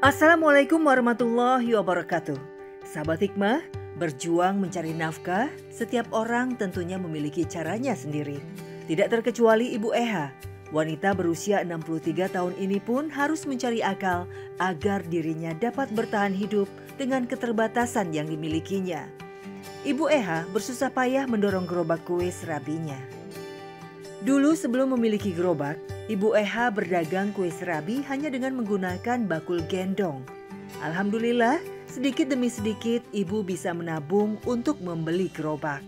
Assalamualaikum warahmatullahi wabarakatuh. Sahabat Hikmah, berjuang mencari nafkah, setiap orang tentunya memiliki caranya sendiri. Tidak terkecuali Ibu Eha, wanita berusia 63 tahun ini pun harus mencari akal agar dirinya dapat bertahan hidup dengan keterbatasan yang dimilikinya. Ibu Eha bersusah payah mendorong gerobak kue serabinya. Dulu sebelum memiliki gerobak, Ibu Eha berdagang kue serabi hanya dengan menggunakan bakul gendong. Alhamdulillah, sedikit demi sedikit ibu bisa menabung untuk membeli gerobak.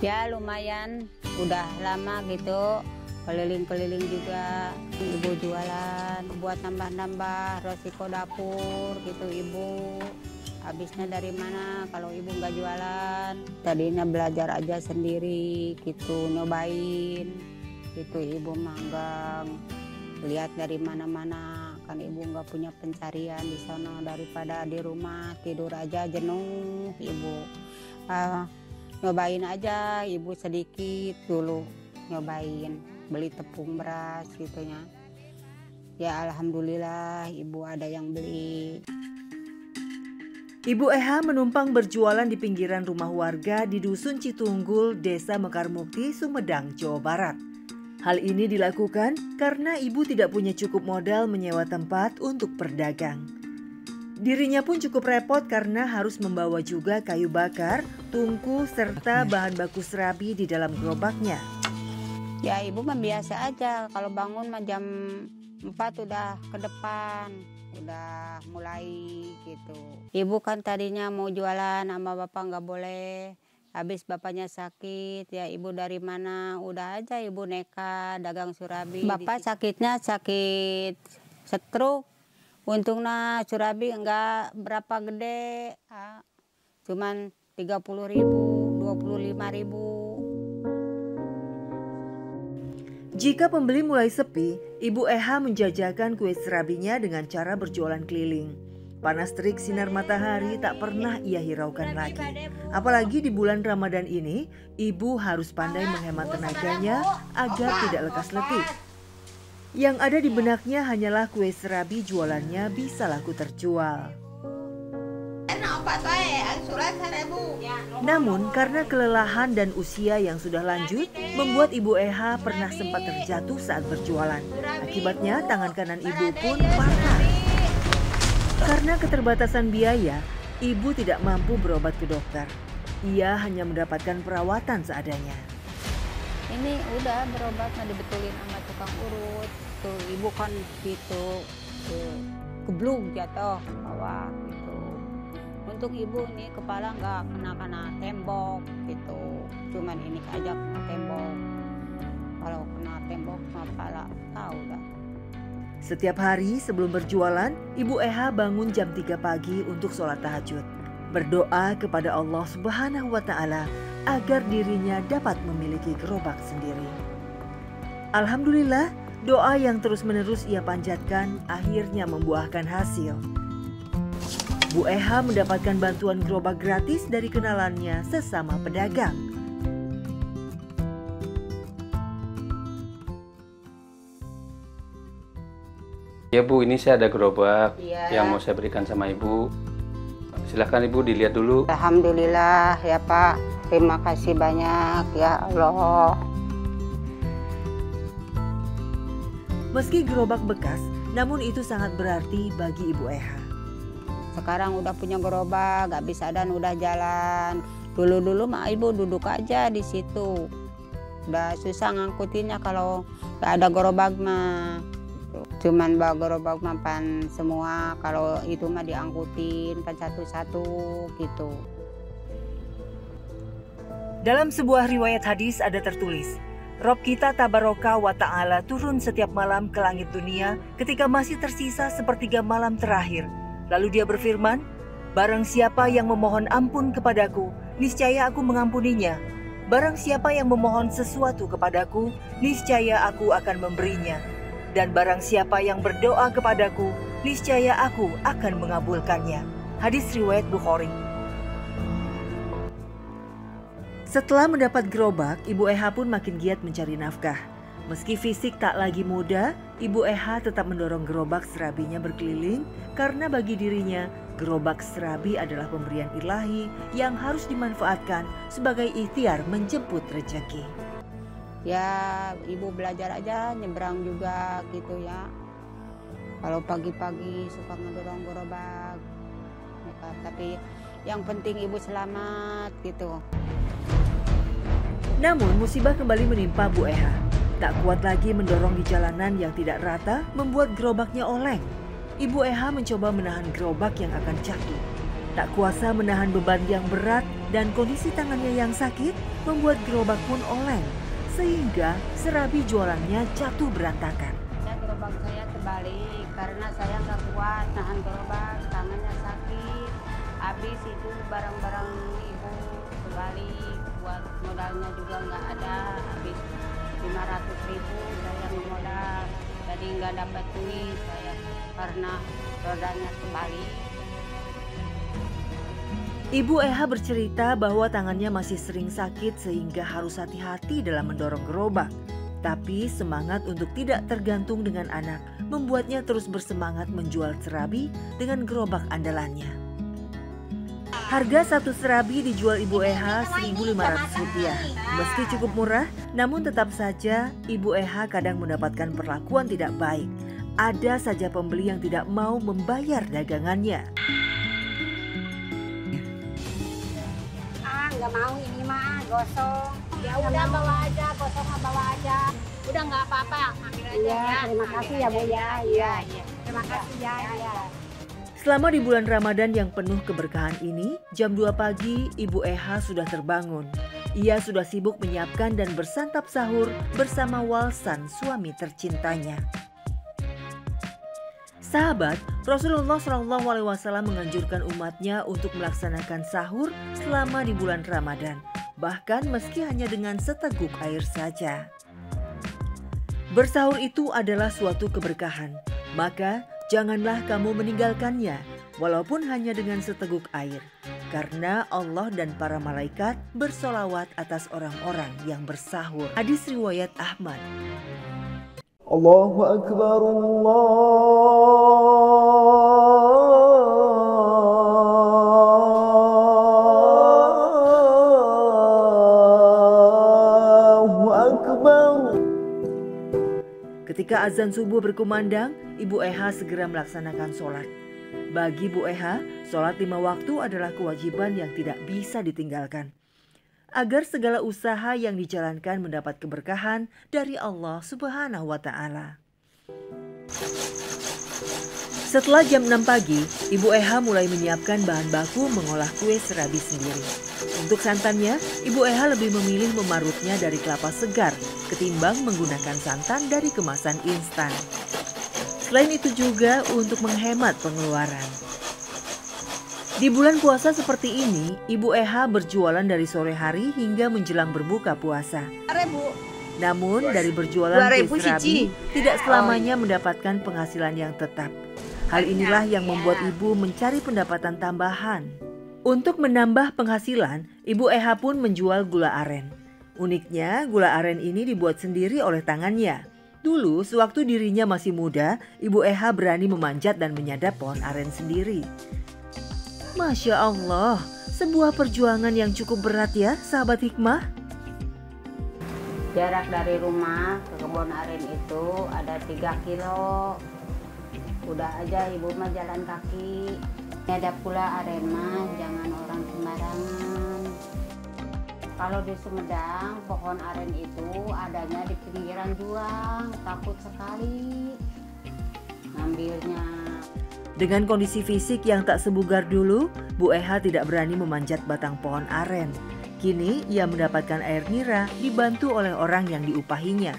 Ya lumayan, udah lama gitu, keliling-keliling juga. Ibu jualan buat nambah-nambah resiko dapur gitu ibu. Habisnya dari mana kalau ibu nggak jualan? Tadinya belajar aja sendiri gitu, nyobain. Itu ibu manggang, lihat dari mana-mana, kan ibu nggak punya pencarian di sana, daripada di rumah tidur aja jenuh ibu. Nyobain aja ibu sedikit dulu, nyobain beli tepung beras gitunya. Ya alhamdulillah ibu ada yang beli. Ibu Eha menumpang berjualan di pinggiran rumah warga di Dusun Citunggul, Desa Mekarmukti, Sumedang, Jawa Barat. Hal ini dilakukan karena ibu tidak punya cukup modal menyewa tempat untuk berdagang. Dirinya pun cukup repot karena harus membawa juga kayu bakar, tungku, serta bahan baku serabi di dalam gerobaknya. Ya ibu mah biasa aja, kalau bangun mah jam 4 udah ke depan, udah mulai gitu. Ibu kan tadinya mau jualan sama bapak nggak boleh. Habis bapaknya sakit, ya ibu dari mana? Udah aja ibu nekat dagang surabi. Bapak sakitnya sakit stroke. Untungnya surabi enggak berapa gede. Cuman 30.000, 25.000. Jika pembeli mulai sepi, Ibu Eha menjajakan kue serabinya dengan cara berjualan keliling. Panas terik sinar matahari tak pernah ia hiraukan lagi. Apalagi di bulan Ramadan ini, ibu harus pandai menghemat tenaganya agar tidak lekas letih. Yang ada di benaknya hanyalah kue serabi jualannya bisa laku terjual. Namun karena kelelahan dan usia yang sudah lanjut, membuat Ibu Eha pernah sempat terjatuh saat berjualan. Akibatnya tangan kanan ibu pun patah. Karena keterbatasan biaya, ibu tidak mampu berobat ke dokter. Ia hanya mendapatkan perawatan seadanya. Ini udah berobat, dibetulin sama tukang urut. Tuh ibu kan gitu, keblug jatuh ke bawah gitu. Untuk ibu nih kepala nggak kena tembok gitu. Cuman ini aja kena tembok. Kalau kena tembok kepala tahu dah. Setiap hari sebelum berjualan, Ibu Eha bangun jam 3 pagi untuk sholat tahajud. Berdoa kepada Allah Subhanahu wa Ta'ala agar dirinya dapat memiliki gerobak sendiri. Alhamdulillah, doa yang terus-menerus ia panjatkan akhirnya membuahkan hasil. Bu Eha mendapatkan bantuan gerobak gratis dari kenalannya sesama pedagang. Ya Bu, ini saya ada gerobak yang mau saya berikan sama Ibu. Silahkan Ibu dilihat dulu. Alhamdulillah ya Pak, terima kasih banyak ya Allah. Meski gerobak bekas, namun itu sangat berarti bagi Ibu Eha. Sekarang udah punya gerobak, gak bisa dan udah jalan. Dulu mah ibu duduk aja di situ. Udah susah ngangkutinnya kalau gak ada gerobak mah. Cuman bawa gerobak mapan semua, kalau itu mah diangkutin kan satu-satu gitu. Dalam sebuah riwayat hadis ada tertulis, Rob kita Tabaraka wa Ta'ala turun setiap malam ke langit dunia ketika masih tersisa sepertiga malam terakhir. Lalu dia berfirman, barang siapa yang memohon ampun kepadaku, niscaya aku mengampuninya. Barang siapa yang memohon sesuatu kepadaku, niscaya aku akan memberinya. Dan barang siapa yang berdoa kepadaku, niscaya aku akan mengabulkannya. Hadis riwayat Bukhari. Setelah mendapat gerobak, Ibu Eha pun makin giat mencari nafkah. Meski fisik tak lagi muda, Ibu Eha tetap mendorong gerobak serabinya berkeliling karena bagi dirinya gerobak serabi adalah pemberian ilahi yang harus dimanfaatkan sebagai ikhtiar menjemput rezeki. Ya ibu belajar aja nyebrang juga gitu ya. Kalau pagi-pagi suka ngedorong gerobak, ya, tapi yang penting ibu selamat gitu. Namun musibah kembali menimpa Bu Eha. Tak kuat lagi mendorong di jalanan yang tidak rata membuat gerobaknya oleng. Ibu Eha mencoba menahan gerobak yang akan jatuh. Tak kuasa menahan beban yang berat dan kondisi tangannya yang sakit membuat gerobak pun oleng. Sehingga serabi jualannya jatuh berantakan. Gerobak saya terbalik karena saya nggak kuat nahan gerobak, tangannya sakit. Habis itu barang-barang ibu terbalik, buat modalnya juga nggak ada. Habis 500.000 saya modal, jadi nggak dapat duit saya karena rodanya terbalik. Ibu Eha bercerita bahwa tangannya masih sering sakit sehingga harus hati-hati dalam mendorong gerobak. Tapi semangat untuk tidak tergantung dengan anak membuatnya terus bersemangat menjual serabi dengan gerobak andalannya. Harga satu serabi dijual Ibu Eha Rp1.500. Meski cukup murah, namun tetap saja Ibu Eha kadang mendapatkan perlakuan tidak baik. Ada saja pembeli yang tidak mau membayar dagangannya. Nggak mau ini mah gosong. Ya udah bawa aja, gosong bawa aja. Udah nggak apa-apa, ambil aja ya. Terima kasih ya Bu ya. Iya. Terima kasih ya. Selama di bulan Ramadan yang penuh keberkahan ini, jam 2 pagi Ibu Eha sudah terbangun. Ia sudah sibuk menyiapkan dan bersantap sahur bersama Walsan, suami tercintanya. Sahabat, Rasulullah SAW menganjurkan umatnya untuk melaksanakan sahur selama di bulan Ramadan, bahkan meski hanya dengan seteguk air saja. Bersahur itu adalah suatu keberkahan, maka janganlah kamu meninggalkannya, walaupun hanya dengan seteguk air, karena Allah dan para malaikat bersolawat atas orang-orang yang bersahur. Hadis riwayat Ahmad. Allahu Akbar, Allahu Akbar. Ketika azan subuh berkumandang, Ibu Eha segera melaksanakan sholat. Bagi Bu Eha, sholat 5 waktu adalah kewajiban yang tidak bisa ditinggalkan. Agar segala usaha yang dijalankan mendapat keberkahan dari Allah Subhanahu wa Ta'ala. Setelah jam 6 pagi, Ibu Eha mulai menyiapkan bahan baku mengolah kue serabi sendiri. Untuk santannya, Ibu Eha lebih memilih memarutnya dari kelapa segar ketimbang menggunakan santan dari kemasan instan. Selain itu juga untuk menghemat pengeluaran. Di bulan puasa seperti ini, Ibu Eha berjualan dari sore hari hingga menjelang berbuka puasa. Namun dari berjualan kue serabi tidak selamanya mendapatkan penghasilan yang tetap. Hal inilah yang membuat ibu mencari pendapatan tambahan. Untuk menambah penghasilan, Ibu Eha pun menjual gula aren. Uniknya, gula aren ini dibuat sendiri oleh tangannya. Dulu, sewaktu dirinya masih muda, Ibu Eha berani memanjat dan menyadap pohon aren sendiri. Masya Allah, sebuah perjuangan yang cukup berat ya, sahabat hikmah. Jarak dari rumah ke kebun aren itu ada 3 kilo. Udah aja ibu mah jalan kaki. Ada pula aren mah jangan orang sembarangan. Kalau di Sumedang, pohon aren itu adanya di pinggiran juang, takut sekali ngambilnya. Dengan kondisi fisik yang tak sebugar dulu, Bu Eha tidak berani memanjat batang pohon aren. Kini ia mendapatkan air nira dibantu oleh orang yang diupahinya.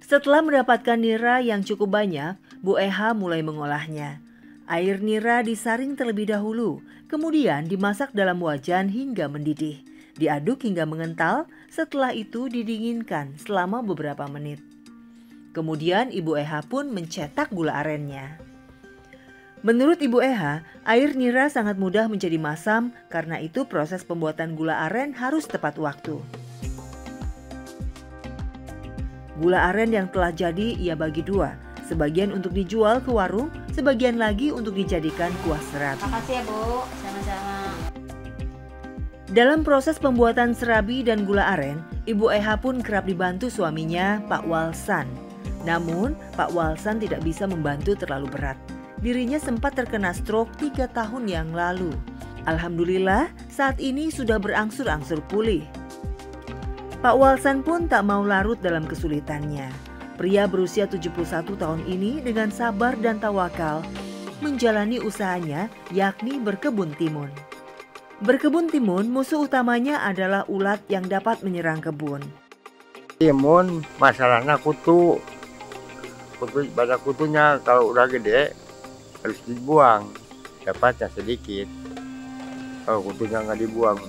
Setelah mendapatkan nira yang cukup banyak, Bu Eha mulai mengolahnya. Air nira disaring terlebih dahulu, kemudian dimasak dalam wajan hingga mendidih. Diaduk hingga mengental, setelah itu didinginkan selama beberapa menit. Kemudian Ibu Eha pun mencetak gula arennya. Menurut Ibu Eha, air nira sangat mudah menjadi masam, karena itu proses pembuatan gula aren harus tepat waktu. Gula aren yang telah jadi ia bagi dua. Sebagian untuk dijual ke warung, sebagian lagi untuk dijadikan kuah serabi. Makasih ya Bu, sama-sama. Dalam proses pembuatan serabi dan gula aren, Ibu Eha pun kerap dibantu suaminya, Pak Walsan. Namun, Pak Walsan tidak bisa membantu terlalu berat. Dirinya sempat terkena stroke 3 tahun yang lalu. Alhamdulillah, saat ini sudah berangsur-angsur pulih. Pak Walsan pun tak mau larut dalam kesulitannya. Pria berusia 71 tahun ini dengan sabar dan tawakal menjalani usahanya, yakni berkebun timun. Berkebun timun, musuh utamanya adalah ulat yang dapat menyerang kebun. Timun masalahnya kutu banyak kutunya, kalau udah gede harus dibuang, dapatnya sedikit kalau kutunya nggak dibuang.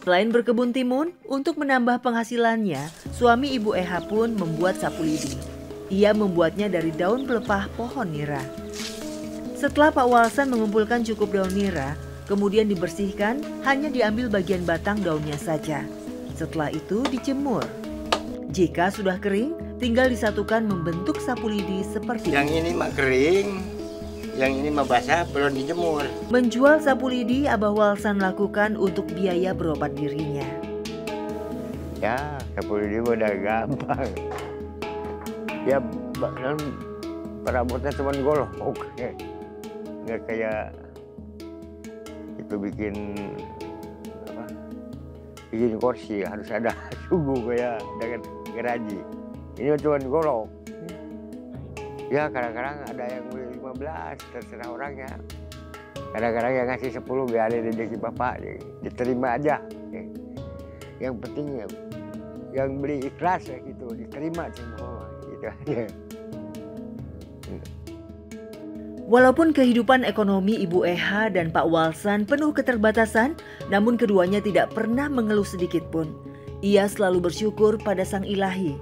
Selain berkebun timun, untuk menambah penghasilannya, suami Ibu Eha pun membuat sapu lidi. Ia membuatnya dari daun pelepah pohon nira. Setelah Pak Walsan mengumpulkan cukup daun nira, kemudian dibersihkan, hanya diambil bagian batang daunnya saja. Setelah itu dijemur. Jika sudah kering, tinggal disatukan membentuk sapu lidi seperti Yang ini mah kering, yang ini mah basah, belum dijemur. Menjual sapu lidi Abah Walsan lakukan untuk biaya berobat dirinya. Ya, sapu lidi udah gampang. Ya, perabotnya cuma golok. Nggak kayak itu bikin kursi, harus ada sugu kayak dengan geraji. Ini cuma golok. Ya kadang-kadang ada yang beli 15, terserah orangnya. Kadang-kadang yang ngasih 10 biarin rezeki bapak, diterima aja. Yang penting yang beli ikhlas ya gitu, diterima semua gitu aja. Walaupun kehidupan ekonomi Ibu Eha dan Pak Walsan penuh keterbatasan, namun keduanya tidak pernah mengeluh sedikit pun. Ia selalu bersyukur pada Sang Ilahi.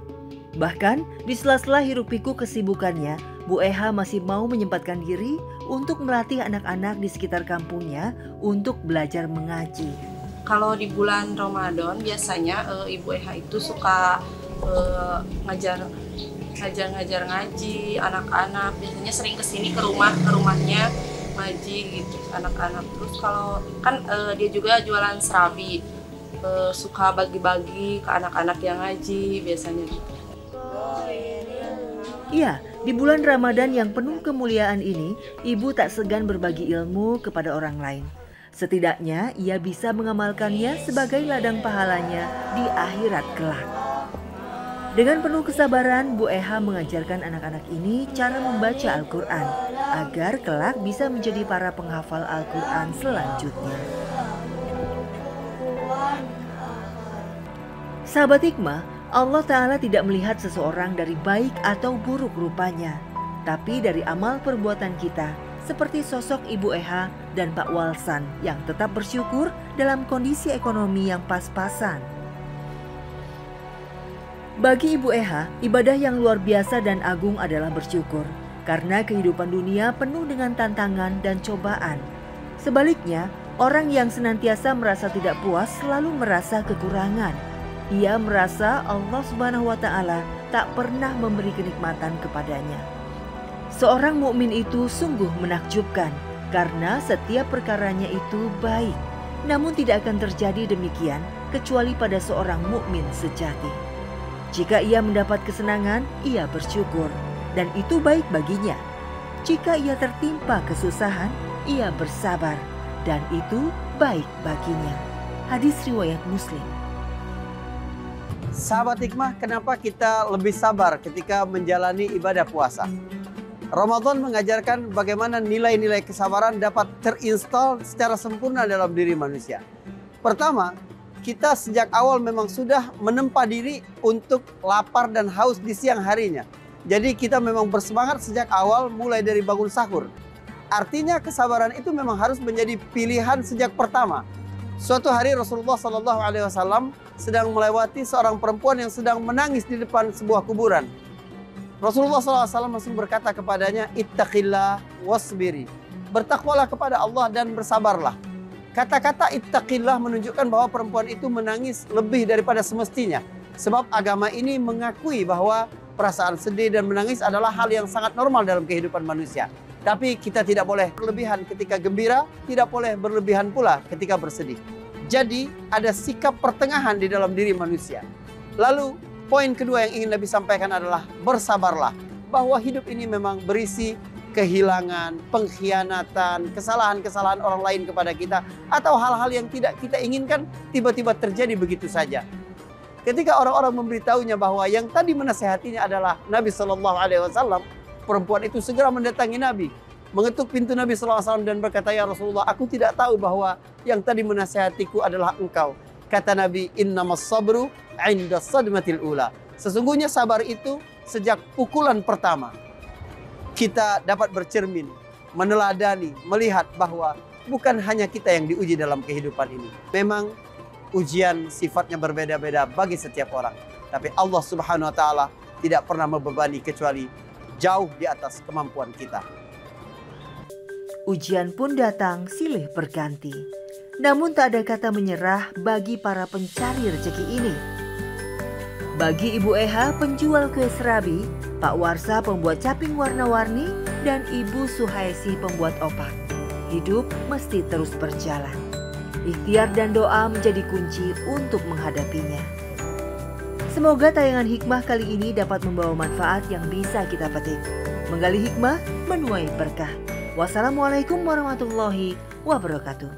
Bahkan di sela-sela hiruk-pikuk kesibukannya, Bu Eha masih mau menyempatkan diri untuk melatih anak-anak di sekitar kampungnya untuk belajar mengaji. Kalau di bulan Ramadan biasanya Ibu Eha itu suka ngajar ngaji anak-anak. Biasanya sering kesini ke rumahnya ngaji gitu anak-anak. Terus kalau kan dia juga jualan serabi, suka bagi-bagi ke anak-anak yang ngaji biasanya. Iya, di bulan Ramadan yang penuh kemuliaan ini, ibu tak segan berbagi ilmu kepada orang lain. Setidaknya ia bisa mengamalkannya sebagai ladang pahalanya di akhirat kelak. Dengan penuh kesabaran, Bu Eha mengajarkan anak-anak ini cara membaca Al-Quran agar kelak bisa menjadi para penghafal Al-Quran selanjutnya. Sahabat hikmah, Allah Ta'ala tidak melihat seseorang dari baik atau buruk rupanya, tapi dari amal perbuatan kita, seperti sosok Ibu Eha dan Pak Walsan yang tetap bersyukur dalam kondisi ekonomi yang pas-pasan. Bagi Ibu Eha, ibadah yang luar biasa dan agung adalah bersyukur, karena kehidupan dunia penuh dengan tantangan dan cobaan. Sebaliknya, orang yang senantiasa merasa tidak puas selalu merasa kekurangan. Ia merasa Allah Subhanahu wa Ta'ala tak pernah memberi kenikmatan kepadanya. Seorang mukmin itu sungguh menakjubkan karena setiap perkaranya itu baik. Namun tidak akan terjadi demikian kecuali pada seorang mukmin sejati. Jika ia mendapat kesenangan, ia bersyukur dan itu baik baginya. Jika ia tertimpa kesusahan, ia bersabar dan itu baik baginya. Hadis riwayat Muslim. Sahabat hikmah, kenapa kita lebih sabar ketika menjalani ibadah puasa? Ramadan mengajarkan bagaimana nilai-nilai kesabaran dapat terinstal secara sempurna dalam diri manusia. Pertama, kita sejak awal memang sudah menempa diri untuk lapar dan haus di siang harinya. Jadi kita memang bersemangat sejak awal mulai dari bangun sahur. Artinya kesabaran itu memang harus menjadi pilihan sejak pertama. Suatu hari Rasulullah SAW sedang melewati seorang perempuan yang sedang menangis di depan sebuah kuburan. Rasulullah SAW langsung berkata kepadanya, Ittaqillah wasbiri. Bertakwalah kepada Allah dan bersabarlah. Kata-kata ittaqillah menunjukkan bahwa perempuan itu menangis lebih daripada semestinya. Sebab agama ini mengakui bahwa perasaan sedih dan menangis adalah hal yang sangat normal dalam kehidupan manusia. Tapi kita tidak boleh berlebihan ketika gembira, tidak boleh berlebihan pula ketika bersedih. Jadi ada sikap pertengahan di dalam diri manusia. Lalu poin kedua yang ingin Nabi sampaikan adalah bersabarlah. Bahwa hidup ini memang berisi kehilangan, pengkhianatan, kesalahan-kesalahan orang lain kepada kita. Atau hal-hal yang tidak kita inginkan tiba-tiba terjadi begitu saja. Ketika orang-orang memberitahunya bahwa yang tadi menasehatinya adalah Nabi SAW, perempuan itu segera mendatangi Nabi, mengetuk pintu Nabi SAW dan berkata, "Ya Rasulullah, aku tidak tahu bahwa yang tadi menasehatiku adalah engkau." Kata Nabi, "Innamas sabru 'inda sadmatil ula." Sesungguhnya sabar itu sejak pukulan pertama. Kita dapat bercermin, meneladani, melihat bahwa bukan hanya kita yang diuji dalam kehidupan ini. Memang ujian sifatnya berbeda-beda bagi setiap orang. Tapi Allah Subhanahu wa Ta'ala tidak pernah membebani kecuali jauh di atas kemampuan kita. Ujian pun datang silih berganti. Namun tak ada kata menyerah bagi para pencari rezeki ini. Bagi Ibu Eha penjual kue serabi, Pak Warsa pembuat caping warna-warni, dan Ibu Suhaisi pembuat opak, hidup mesti terus berjalan. Ikhtiar dan doa menjadi kunci untuk menghadapinya. Semoga tayangan hikmah kali ini dapat membawa manfaat yang bisa kita petik. Menggali hikmah, menuai berkah. Wassalamualaikum warahmatullahi wabarakatuh.